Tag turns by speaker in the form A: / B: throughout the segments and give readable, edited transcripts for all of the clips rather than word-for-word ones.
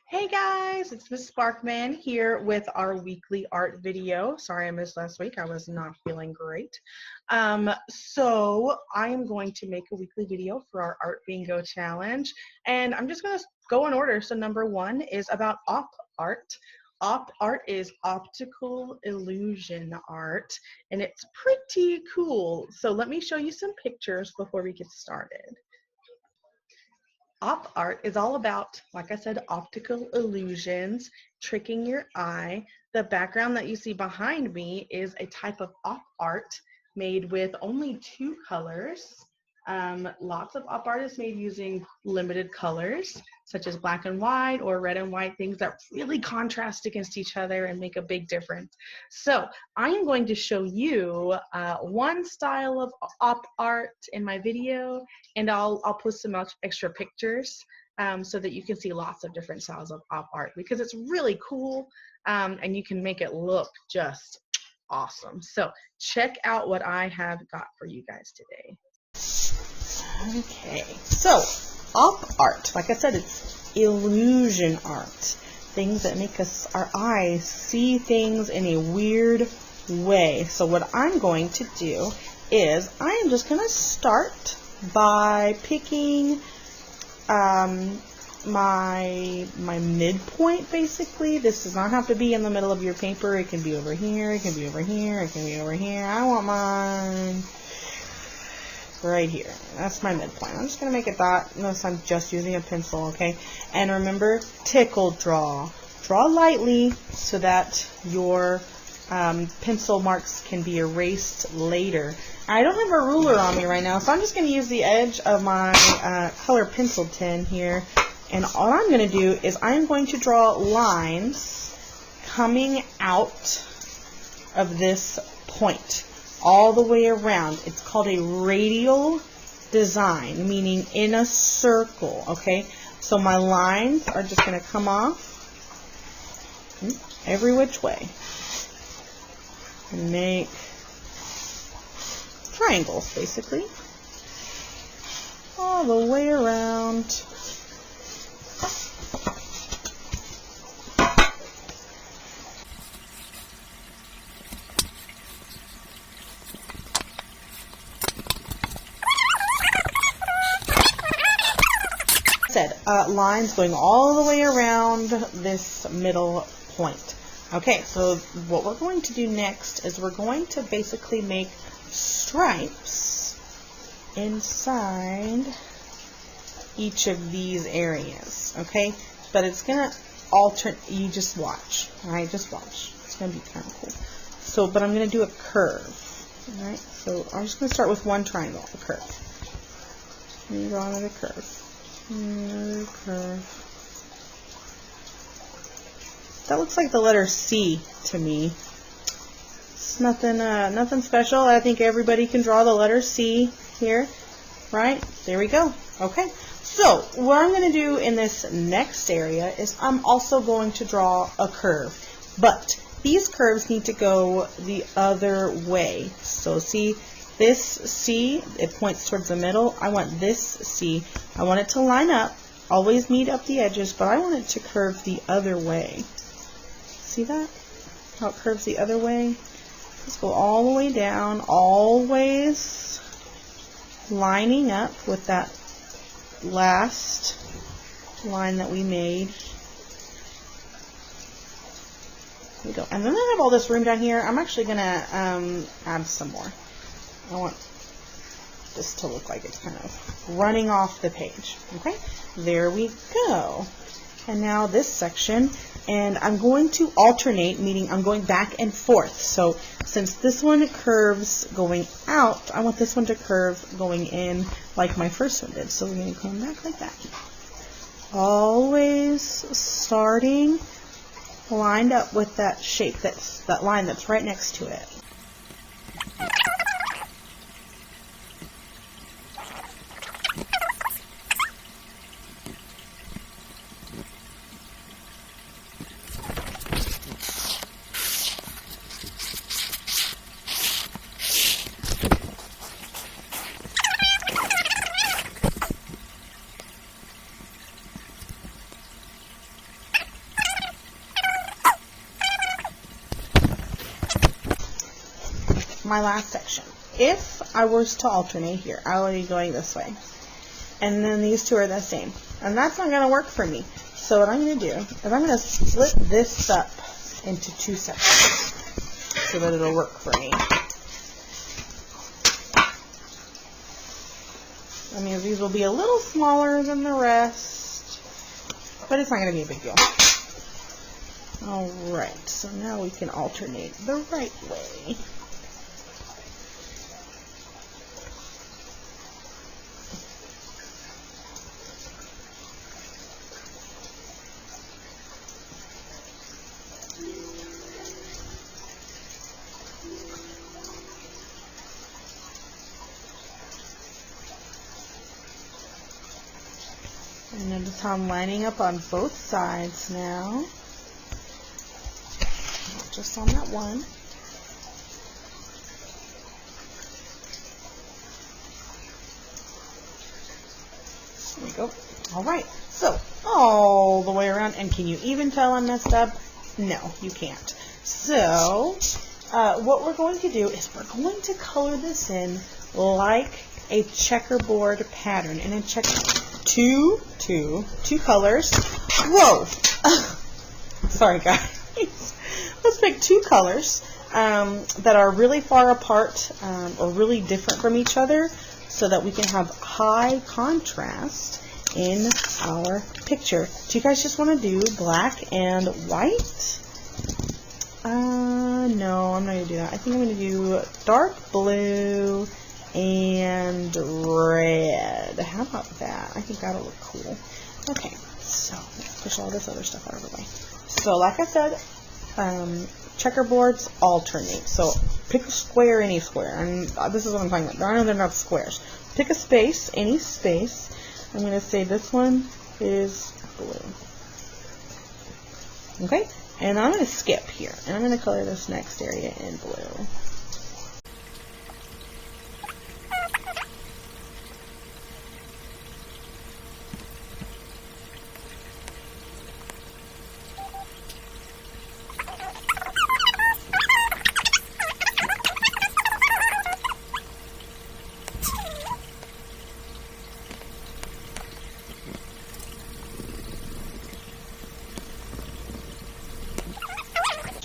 A: Hey guys, it's Miss Sparkman here with our weekly art video. Sorry I missed last week. I was not feeling great. So I am going to make a weekly video for our Art Bingo Challenge, and I'm just going to go in order. So number one is about op art. Op art is optical illusion art, and it's pretty cool. So let me show you some pictures before we get started. Op art is all about, like I said, optical illusions, tricking your eye. The background that you see behind me is a type of op art made with only two colors. Lots of op art is made using limited colors, such as black and white or red and white, things that really contrast against each other and make a big difference. So I am going to show you one style of op art in my video, and I'll post some extra pictures so that you can see lots of different styles of op art, because it's really cool and you can make it look just awesome. So check out what I have got for you guys today. Okay, so op art, like I said, it's illusion art. Things that make our eyes see things in a weird way. So what I'm going to do is I am just going to start by picking my midpoint, basically. This does not have to be in the middle of your paper. It can be over here, it can be over here, it can be over here. I want mine right here. That's my midpoint. I'm just going to make it that. Notice I'm just using a pencil, okay? And remember, tickle draw. Draw lightly so that your pencil marks can be erased later. I don't have a ruler on me right now, so I'm just going to use the edge of my color pencil tin here. And all I'm going to do is I'm going to draw lines coming out of this point all the way around. It's called a radial design, meaning in a circle, okay? So my lines are just going to come off every which way and make triangles, basically, all the way around. Lines going all the way around this middle point. Okay, so what we're going to do next is we're going to basically make stripes inside each of these areas, okay? But it's going to alternate. You just watch, all right? Just watch. It's going to be kind of cool. So, but I'm going to do a curve, all right? So I'm just going to start with one triangle, a curve. And you go on with a curve. Another curve. That looks like the letter C to me. It's nothing special. I think everybody can draw the letter C here, right? There we go. Okay. So what I'm going to do in this next area is I'm also going to draw a curve, but these curves need to go the other way. So see, this C, it points towards the middle. I want this C, I want it to line up, always meet up the edges, but I want it to curve the other way. See that? How it curves the other way? Let's go all the way down, always lining up with that last line that we made. There we go. And then I have all this room down here. I'm actually going to add some more. I want this to look like it's kind of running off the page. Okay, there we go. And now this section, and I'm going to alternate, meaning I'm going back and forth. So since this one curves going out, I want this one to curve going in like my first one did. So we're going to come back like that. Always starting lined up with that shape, that line that's right next to it. my last section. If I was to alternate here, I would be going this way. And then these two are the same. And that's not going to work for me. So what I'm going to do is I'm going to split this up into two sections so that it'll work for me. I mean, these will be a little smaller than the rest, but it's not going to be a big deal. Alright, so now we can alternate the right way. And notice how I'm lining up on both sides now. Not just on that one. There we go. Alright, so all the way around. And can you even tell I'm messed up? No, you can't. So, what we're going to do is we're going to color this in like a checkerboard pattern. And check two colors. Whoa! Sorry, guys. Let's pick two colors that are really far apart or really different from each other so that we can have high contrast in our picture. Do you guys just want to do black and white? No, I'm not going to do that. I think I'm going to do dark blue and red. How about that? I think that'll look cool. Okay, so let's push all this other stuff out of the way. So like I said, checkerboards alternate. So pick a square, any square. And this is what I'm talking about. I know they're not squares. Pick a space, any space. I'm going to say this one is blue. Okay, and I'm going to skip here. And I'm going to color this next area in blue.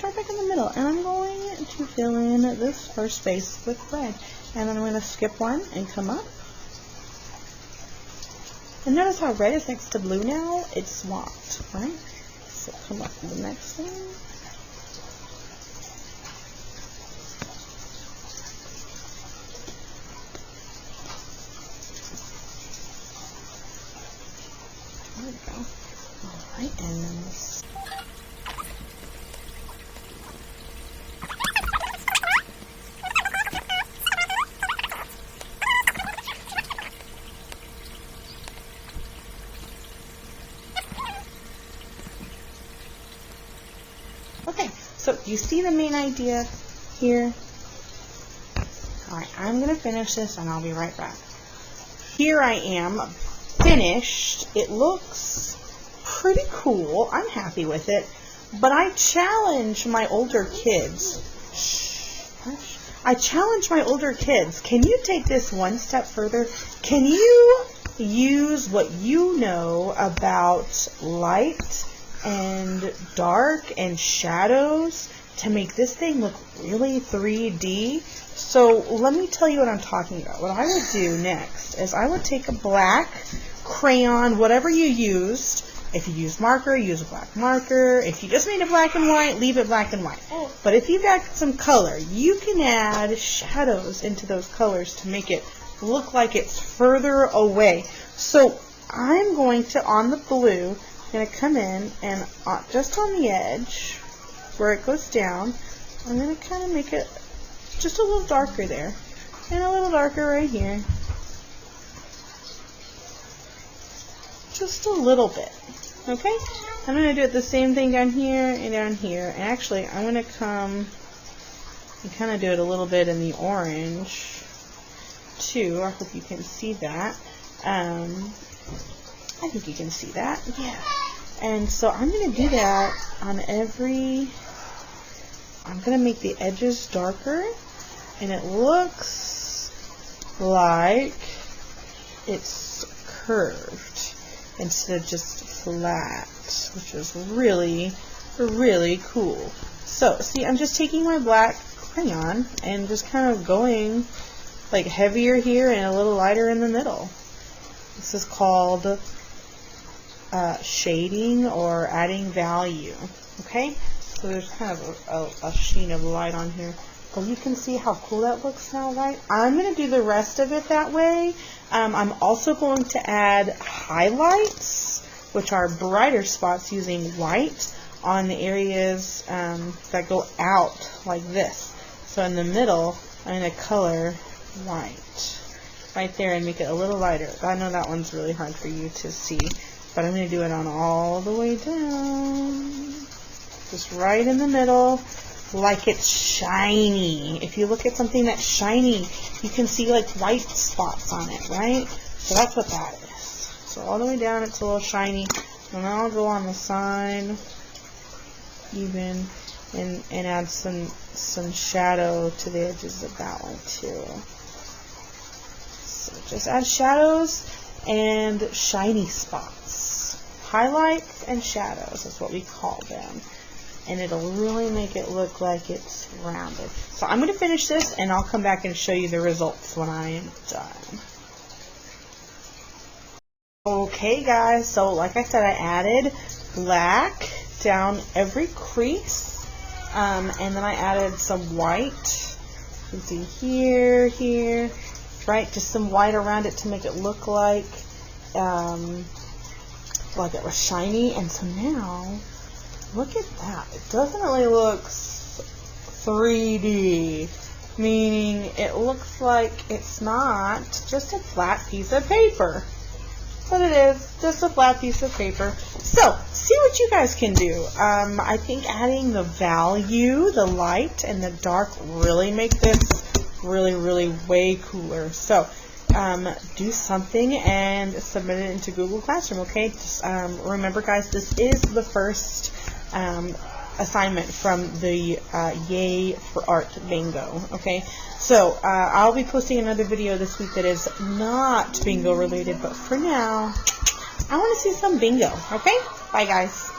A: Back in the middle, and I'm going to fill in this first space with red, and then I'm going to skip one and come up, and notice how red is next to blue now. It's swapped, right? So come up to the next one. There we go. All right, and then this. Okay, so you see the main idea here? Alright, I'm going to finish this and I'll be right back. Here I am, finished. It looks pretty cool. I'm happy with it. But I challenge my older kids. I challenge my older kids. Can you take this one step further? Can you use what you know about light and dark and shadows to make this thing look really 3D? So let me tell you what I'm talking about. What I would do next is I would take a black crayon, whatever you used. If you use marker, use a black marker. If you just made it black and white, leave it black and white. But if you've got some color, you can add shadows into those colors to make it look like it's further away. So I'm going to, on the blue, I'm going to come in and just on the edge where it goes down, I'm going to kind of make it just a little darker there and a little darker right here. Just a little bit. Okay? I'm going to do it the same thing down here and down here. And actually, I'm going to come and kind of do it a little bit in the orange too. I hope you can see that. I think you can see that. Yeah. And so I'm going to do that on every... I'm going to make the edges darker and it looks like it's curved instead of just flat, which is really, really cool. So, see, I'm just taking my black crayon and just kind of going like heavier here and a little lighter in the middle. This is called shading or adding value. Okay, so there's kind of a sheen of light on here. But you can see how cool that looks now, right? I'm going to do the rest of it that way. I'm also going to add highlights, which are brighter spots using white on the areas that go out like this. So in the middle, I'm going to color white right there and make it a little lighter. I know that one's really hard for you to see, but I'm going to do it on all the way down. Just right in the middle, like it's shiny. If you look at something that's shiny, you can see like white spots on it, right? So that's what that is. So all the way down, it's a little shiny. And I'll go on the side even and add some shadow to the edges of that one too. So just add shadows and shiny spots. Highlights and shadows is what we call them. And it'll really make it look like it's rounded. So I'm going to finish this and I'll come back and show you the results when I am done. Okay guys, so like I said, I added black down every crease, and then I added some white. You can see here, right? Just some white around it to make it look like it was shiny. And so now, look at that. It definitely looks 3D, meaning it looks like it's not just a flat piece of paper. But it is just a flat piece of paper. So, see what you guys can do. I think adding the value, the light, and the dark really make this really, really way cooler. So, do something and submit it into Google Classroom, okay? Just, remember, guys, this is the first assignment from the Yay for Art Bingo, okay? So I'll be posting another video this week that is not bingo related, but for now, I want to see some bingo, okay? Bye, guys.